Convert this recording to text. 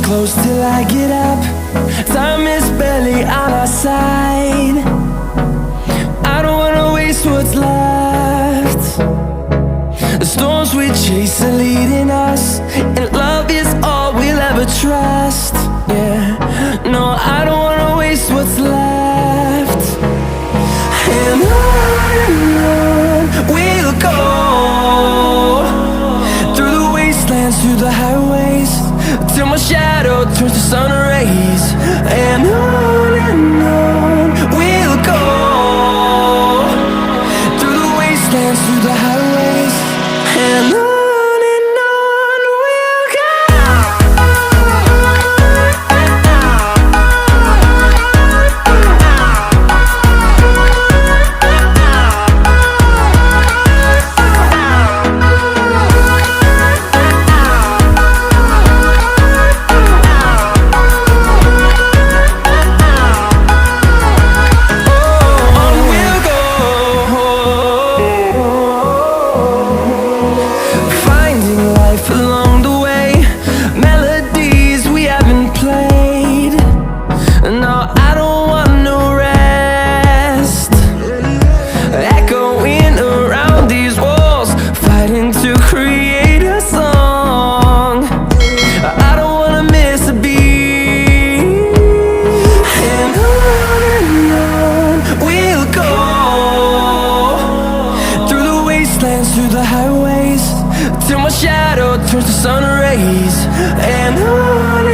close till I get up. Time is barely on our side. I don't wanna waste what's left. The storms we chase are leading us, and love is all we'll ever trust. Yeah, no, I don't wanna waste what's left. And on we'll go, through the wastelands, through the highways, till my shadow turns to sun rays. And on we'll go, through the wastelands, through the highways, and on we'll go. Through the highways, till my shadow turns to sun rays. And on